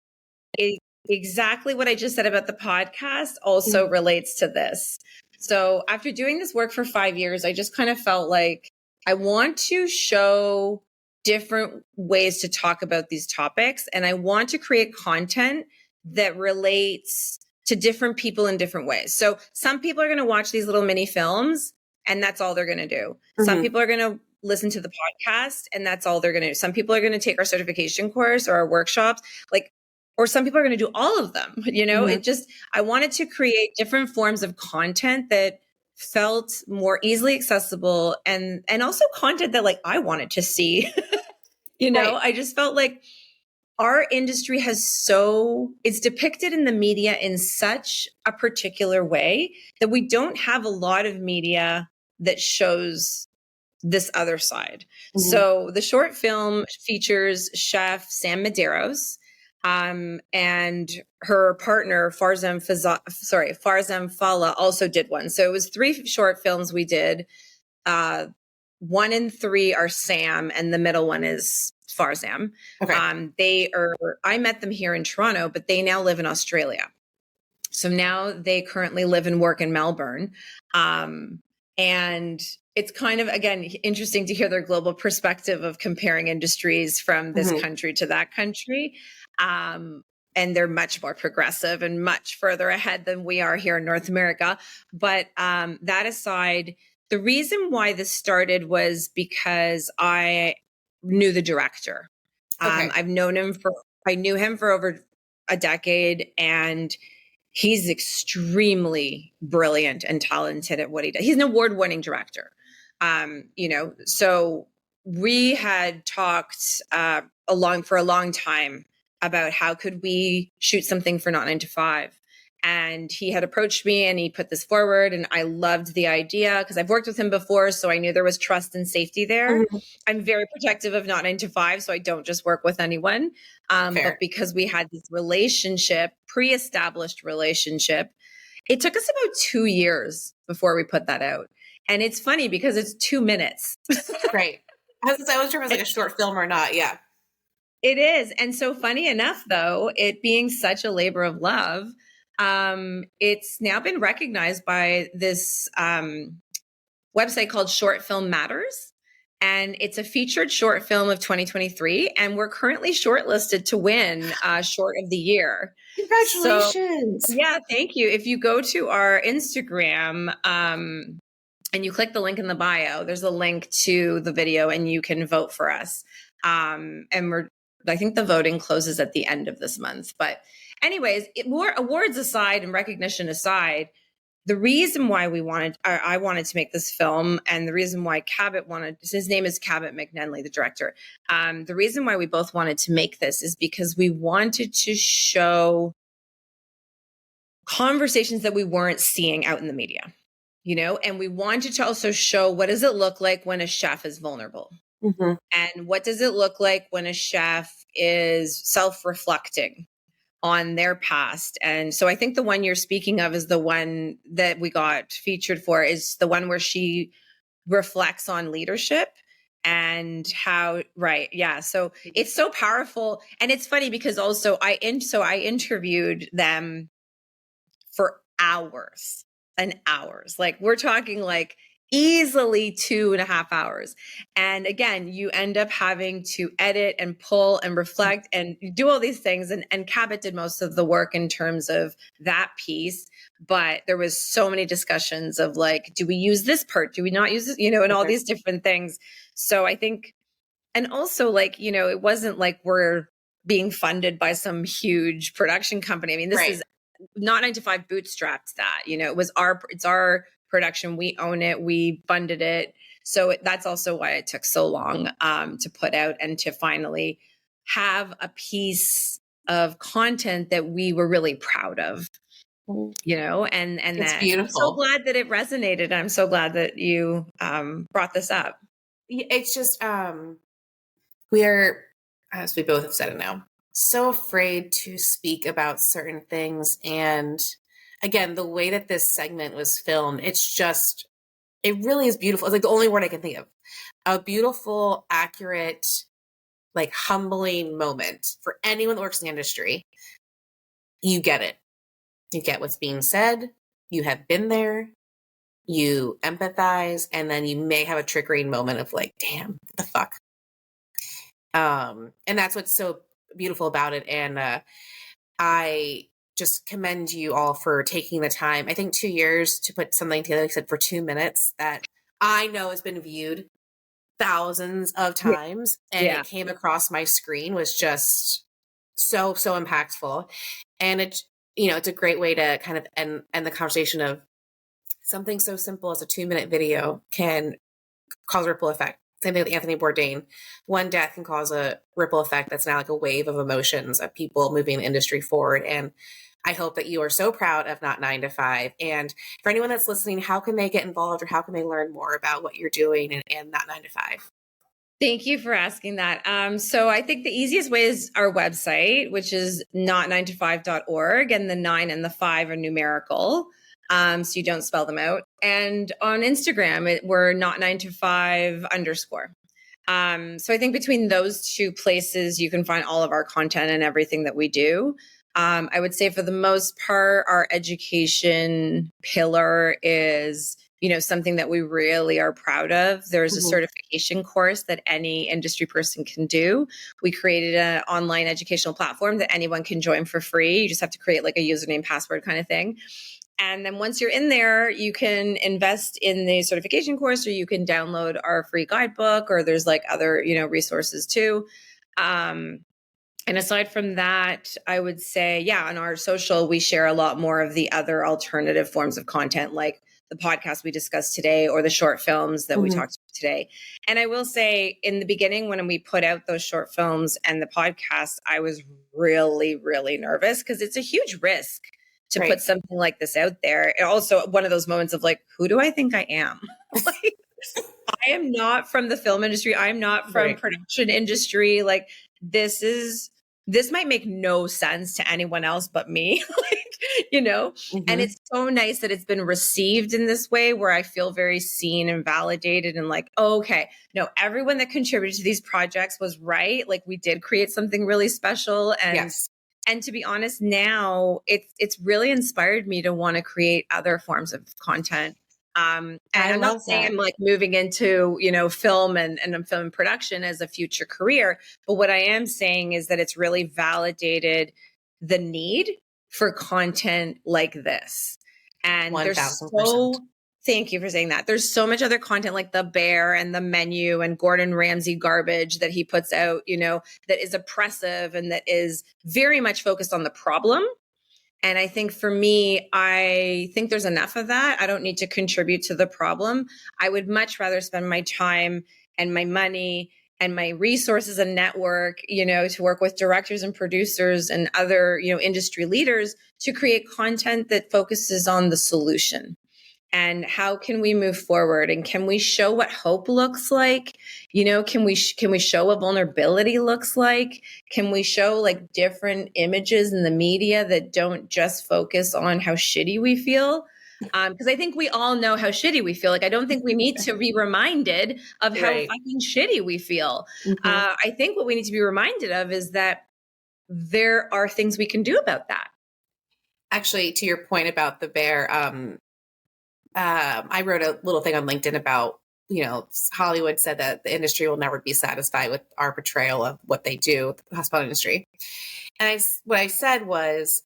exactly what I just said about the podcast also relates to this. So after doing this work for 5 years, I just kind of felt like I want to show different ways to talk about these topics. And I want to create content that relates to different people in different ways. So some people are going to watch these little mini films and that's all they're going to do. Some people are going to listen to the podcast and that's all they're going to do. Some people are going to take our certification course or our workshops, or some people are going to do all of them. I wanted to create different forms of content that felt more easily accessible and also content that like I wanted to see. I just felt like our industry it's depicted in the media in such a particular way that we don't have a lot of media that shows this other side. So the short film features chef Sam Medeiros, and her partner Farzam Falla also did one. So it was 3 short films we did. 1 and 3 are Sam, and the middle one is Farzam. Okay. I met them here in Toronto, but they now live in Australia. So now they currently live and work in Melbourne. And it's kind of, again, interesting to hear their global perspective of comparing industries from this country to that country. And they're much more progressive and much further ahead than we are here in North America. But that aside, the reason why this started was because I knew the director. I knew him for over a decade, and he's extremely brilliant and talented at what he does. He's an award-winning director. So we had talked for a long time about how could we shoot something for Not 9 to 5. And he had approached me and he put this forward, and I loved the idea because I've worked with him before. So I knew there was trust and safety there. I'm very protective of Not 9 to 5. So I don't just work with anyone. But because we had this pre-established relationship, it took us about 2 years before we put that out. And it's funny because it's 2 minutes. Right. I wasn't sure if it was like a short film or not. Yeah. It is. And so funny enough, though, it being such a labor of love, it's now been recognized by this website called Short Film Matters. And it's a featured short film of 2023. And we're currently shortlisted to win Short of the Year. Congratulations. So, yeah, thank you. If you go to our Instagram and you click the link in the bio, there's a link to the video and you can vote for us. And I think the voting closes at the end of this month. But anyways, more awards aside and recognition aside, the reason why I wanted to make this film, and the reason why Cabot wanted, his name is Cabot McNenly, the director. The reason why we both wanted to make this is because we wanted to show conversations that we weren't seeing out in the media, and we wanted to also show what does it look like when a chef is vulnerable, and what does it look like when a chef is self-reflecting on their past. And so I think the one you're speaking of is the one that we got featured for, is the one where she reflects on leadership and how, right. Yeah. So it's so powerful. And it's funny because also I interviewed them for hours and hours. Like we're talking like easily 2.5 hours. And again, you end up having to edit and pull and reflect and do all these things. And Cabot did most of the work in terms of that piece. But there was so many discussions of like, do we use this part? Do we not use this? And all these different things. So I think, and also like, it wasn't like we're being funded by some huge production company. I mean, this is not 9 to 5 bootstrapped that, it's our production. We own it. We funded it. So that's also why it took so long to put out and to finally have a piece of content that we were really proud of, and it's that beautiful. I'm so glad that it resonated. I'm so glad that you brought this up. It's just, we are, as we both have said it now, so afraid to speak about certain things. And again, the way that this segment was filmed, it really is beautiful. It's like the only word I can think of. A beautiful, accurate, like humbling moment for anyone that works in the industry. You get it. You get what's being said. You have been there. You empathize. And then you may have a triggering moment of like, damn, what the fuck? And that's what's so beautiful about it. And I just commend you all for taking the time. I think 2 years to put something together, like I said, for 2 minutes that I know has been viewed thousands of times, and it came across my screen was just so impactful. And it's a great way to kind of end the conversation of something so simple as a 2-minute video can cause a ripple effect. Same thing with Anthony Bourdain. One death can cause a ripple effect that's now like a wave of emotions of people moving the industry forward. And I hope that you are so proud of Not 9 to 5. And for anyone that's listening, how can they get involved or how can they learn more about what you're doing and Not 9 to 5? Thank you for asking that. So I think the easiest way is our website, which is not9to5.org, and the 9 and the 5 are numerical. So you don't spell them out. And on Instagram, we're not9to5_. So I think between those two places, you can find all of our content and everything that we do. I would say for the most part, our education pillar is, something that we really are proud of. There's a certification course that any industry person can do. We created an online educational platform that anyone can join for free. You just have to create like a username, password kind of thing. And then once you're in there, you can invest in the certification course, or you can download our free guidebook, or there's like other, resources too. And aside from that, I would say, on our social, we share a lot more of the other alternative forms of content, like the podcast we discussed today, or the short films that we talked about today. And I will say, in the beginning, when we put out those short films and the podcast, I was really, really nervous because it's a huge risk to put something like this out there. And also one of those moments of like, who do I think I am? Like, I am not from the film industry. I'm not from production industry. Like this might make no sense to anyone else but me, and it's so nice that it's been received in this way where I feel very seen and validated and like, oh, okay, no, everyone that contributed to these projects was right. Like we did create something really special. And And to be honest, now it's really inspired me to want to create other forms of content And I I'm not love saying that. I'm like moving into, film and film production as a future career. But what I am saying is that it's really validated the need for content like this. And there's 1000%. thank you for saying that. There's so much other content like The Bear and The Menu and Gordon Ramsay garbage that he puts out, that is oppressive and that is very much focused on the problem. And I think for me, I think there's enough of that. I don't need to contribute to the problem. I would much rather spend my time and my money and my resources and network, to work with directors and producers and other, industry leaders to create content that focuses on the solution. And how can we move forward, and can we show what hope looks like? Can we show what vulnerability looks like? Can we show like different images in the media that don't just focus on how shitty we feel? Because I think we all know how shitty we feel. Like, I don't think we need to be reminded of how Right. fucking shitty we feel. Mm-hmm. I think what we need to be reminded of is that there are things we can do about that. Actually, to your point about The Bear, I wrote a little thing on LinkedIn about, Hollywood said that the industry will never be satisfied with our portrayal of what they do, the hospitality industry. And what I said was,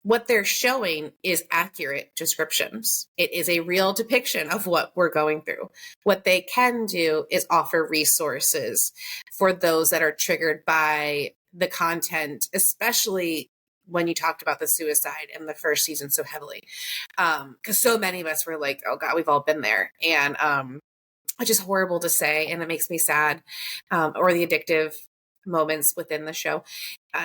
what they're showing is accurate descriptions. It is a real depiction of what we're going through. What they can do is offer resources for those that are triggered by the content, especially when you talked about the suicide in the first season so heavily. Because so many of us were like, oh God, we've all been there. And which is horrible to say, and it makes me sad, or the addictive moments within the show,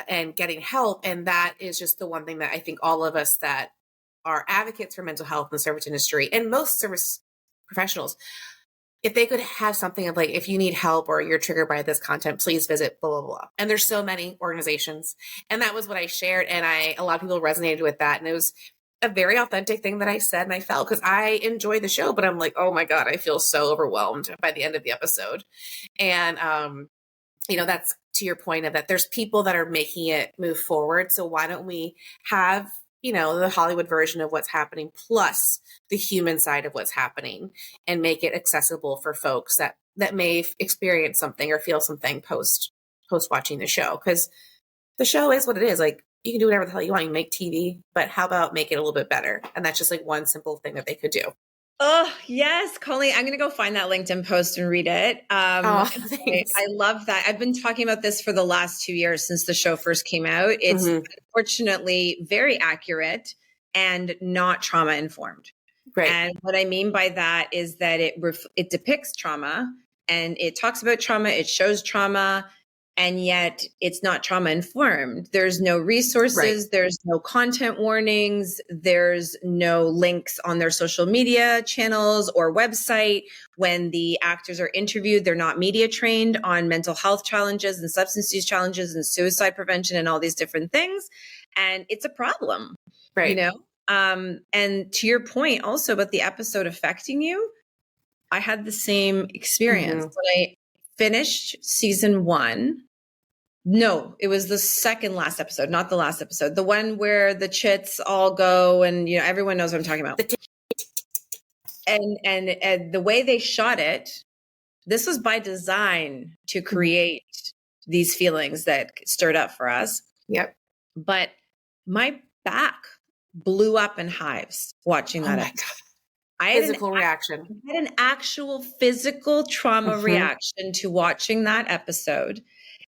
and getting help. And that is just the one thing that I think all of us that are advocates for mental health in the service industry, and most service professionals, if they could have something of like, if you need help or you're triggered by this content, please visit blah, blah, blah. And there's so many organizations. And that was what I shared. And a lot of people resonated with that. And it was a very authentic thing that I said and I felt, because I enjoy the show, but I'm like, oh my God, I feel so overwhelmed by the end of the episode. And, that's to your point of that there's people that are making it move forward. So why don't we have, the Hollywood version of what's happening plus the human side of what's happening, and make it accessible for folks that may experience something or feel something post watching the show. Because the show is what it is. Like, you can do whatever the hell you want. You make TV, but how about make it a little bit better? And that's just like one simple thing that they could do. Oh, yes, Colleen. I'm going to go find that LinkedIn post and read it. Thanks. I love that. I've been talking about this for the last 2 years since the show first came out. It's unfortunately very accurate and not trauma informed. Right. And what I mean by that is that it depicts trauma, and it talks about trauma. It shows trauma. And yet it's not trauma informed. There's no resources. Right. There's no content warnings. There's no links on their social media channels or website. When the actors are interviewed, they're not media trained on mental health challenges and substance use challenges and suicide prevention and all these different things. And it's a problem, right. And to your point also about the episode affecting you, I had the same experience. When I finished season 1, no, it was the second last episode, not the last episode. The one where the chits all go and, everyone knows what I'm talking about. And the way they shot it, this was by design to create these feelings that stirred up for us. Yep. But my back blew up in hives watching that episode. God. I had physical reaction. I had an actual physical trauma reaction to watching that episode.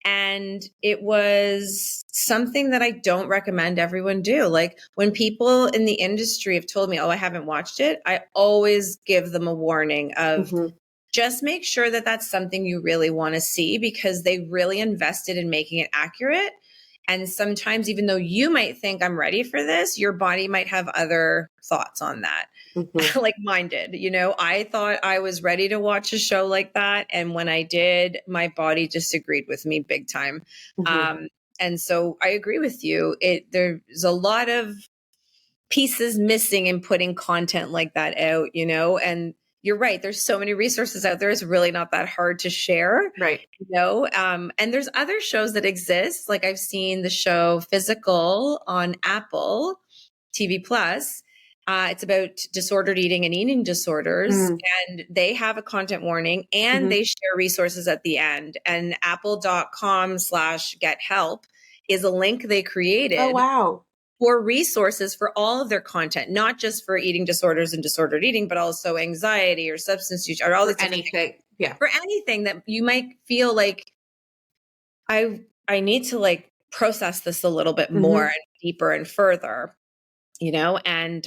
And it was something that I don't recommend everyone do. Like, when people in the industry have told me, oh, I haven't watched it, I always give them a warning of just make sure that that's something you really want to see, because they really invested in making it accurate. And sometimes, even though you might think I'm ready for this, your body might have other thoughts on that. Like mine did. I thought I was ready to watch a show like that. And when I did, my body disagreed with me big time. And so I agree with you. There's a lot of pieces missing in putting content like that out, and you're right. There's so many resources out there. It's really not that hard to share. Right. And there's other shows that exist. Like, I've seen the show Physical on Apple TV Plus. It's about disordered eating and eating disorders. Mm. And they have a content warning and they share resources at the end. And apple.com/gethelp is a link they created. Oh, wow. For resources for all of their content, not just for eating disorders and disordered eating, but also anxiety or substance use or all this anything. Yeah. For anything that you might feel like I need to like process this a little bit more and deeper and further, and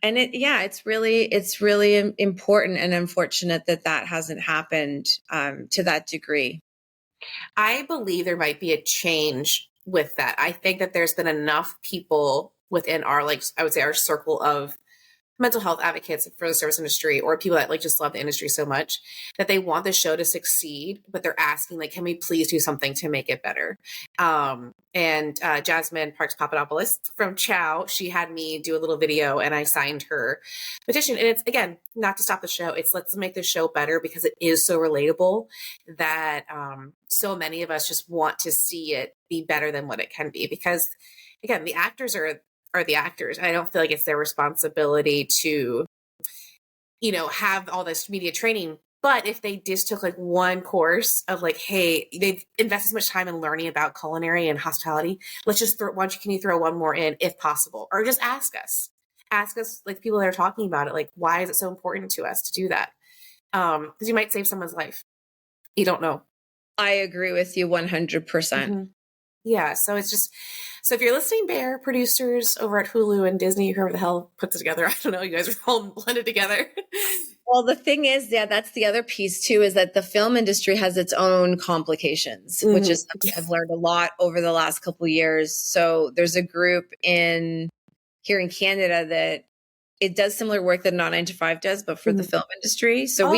it's really important and unfortunate that hasn't happened to that degree. I believe there might be a change with that. I think that there's been enough people within our, I would say our circle of mental health advocates for the service industry, or people that just love the industry so much that they want the show to succeed, but they're asking can we please do something to make it better? And Jasmine Parks Papadopoulos from Chow, she had me do a little video and I signed her petition. And it's, again, not to stop the show. It's let's make the show better because it is so relatable that so many of us just want to see it be better than what it can be. Because, again, the actors are the actors. I don't feel like it's their responsibility to, have all this media training. But if they just took one course of hey, they've invested so much time in learning about culinary and hospitality, let's just can you throw one more in if possible? Or just ask us people that are talking about it, why is it so important to us to do that? Because you might save someone's life. You don't know. I agree with you 100%. Yeah. So it's just, so if you're listening, Bear producers over at Hulu and Disney, whoever the hell put this together, I don't know, you guys are all blended together. Well, the thing is, that's the other piece too, is that the film industry has its own complications, which is something I've learned a lot over the last couple of years. So there's a group here in Canada that it does similar work that Not 9 to 5 does, but for the film industry. So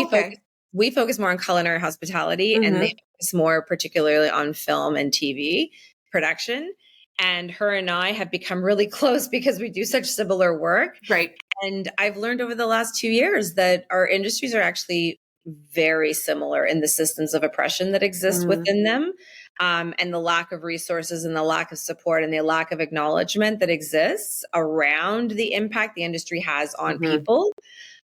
we focus more on culinary hospitality and they focus more particularly on film and TV production. And her and I have become really close because we do such similar work. Right. And I've learned over the last 2 years that our industries are actually very similar in the systems of oppression that exist within them, and the lack of resources and the lack of support and the lack of acknowledgement that exists around the impact the industry has on people.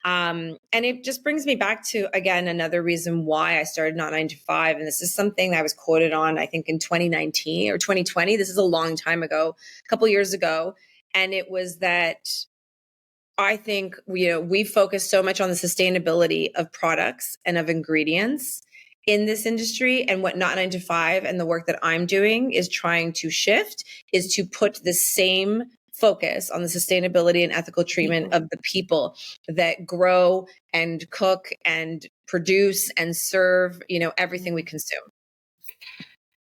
And it just brings me back to, again, another reason why I started Not 9 to 5. And this is something that I was quoted on, I think in 2019 or 2020. This is a long time ago, a couple years ago. And it was that I think, we focus so much on the sustainability of products and of ingredients in this industry. And what Not 9 to 5 and the work that I'm doing is trying to shift is to put the same focus on the sustainability and ethical treatment of the people that grow and cook and produce and serve, everything we consume.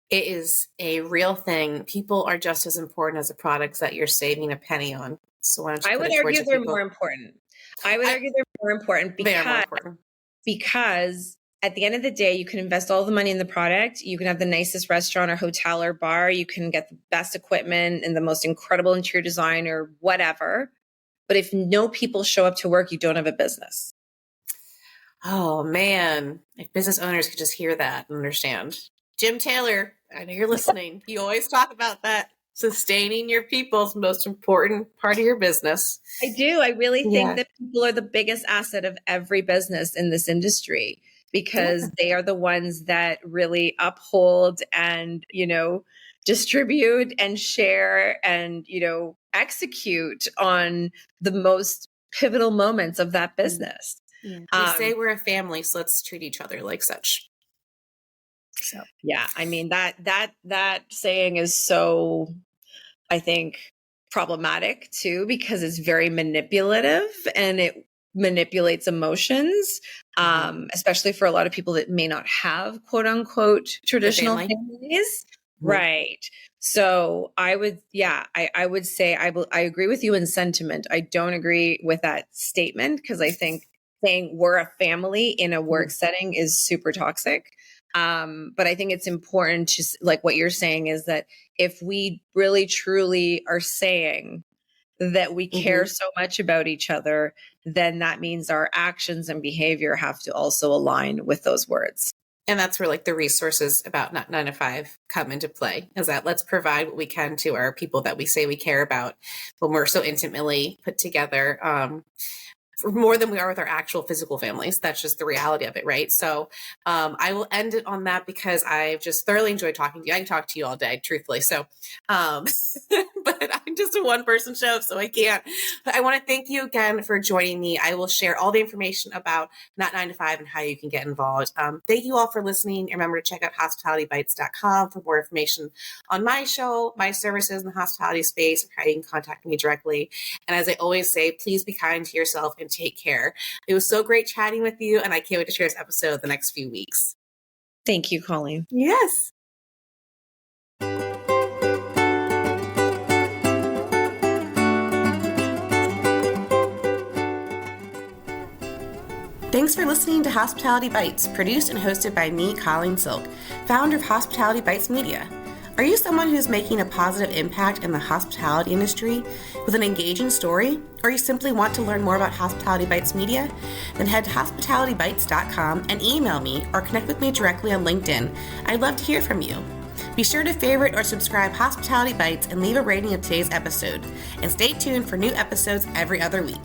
It is a real thing. People are just as important as the products that you're saving a penny on. So why don't you I would argue they're more important. Because at the end of the day, you can invest all the money in the product. You can have the nicest restaurant or hotel or bar. You can get the best equipment and the most incredible interior design or whatever. But if no people show up to work, you don't have a business. Oh, man. If business owners could just hear that and understand. Jim Taylor, I know you're listening. You always talk about that. Sustaining your people is the most important part of your business. I do. I really think that people are the biggest asset of every business in this industry, because they are the ones that really uphold and, distribute and share and, execute on the most pivotal moments of that business. Yeah. We say we're a family, so let's treat each other like such. So, yeah, I mean, that saying is so, I think, problematic too, because it's very manipulative and it manipulates emotions, especially for a lot of people that may not have quote unquote traditional families. Right. So I would say I agree with you in sentiment. I don't agree with that statement, because I think saying we're a family in a work setting is super toxic. But I think it's important to, like what you're saying, is that if we really truly are saying that we care so much about each other, then that means our actions and behavior have to also align with those words. And that's where like the resources about not 9 to 5 come into play, is that let's provide what we can to our people that we say we care about when we're so intimately put together, for more than we are with our actual physical families. That's just the reality of it, right? So I will end it on that because I've just thoroughly enjoyed talking to you. I can talk to you all day, truthfully. So, but I'm just a one-person show, so I can't. But I want to thank you again for joining me. I will share all the information about Not 9 to 5 and how you can get involved. Thank you all for listening. Remember to check out hospitalitybites.com for more information on my show, my services in the hospitality space, or how you can contact me directly. And as I always say, please be kind to yourself and take care. It was so great chatting with you, and I can't wait to share this episode the next few weeks. Thank you, Colleen. Yes. Thanks for listening to Hospitality Bites, produced and hosted by me, Colleen Silk, founder of Hospitality Bites Media. Are you someone who's making a positive impact in the hospitality industry with an engaging story? Or you simply want to learn more about Hospitality Bites Media? Then head to hospitalitybites.com and email me or connect with me directly on LinkedIn. I'd love to hear from you. Be sure to favorite or subscribe Hospitality Bites and leave a rating of today's episode. And stay tuned for new episodes every other week.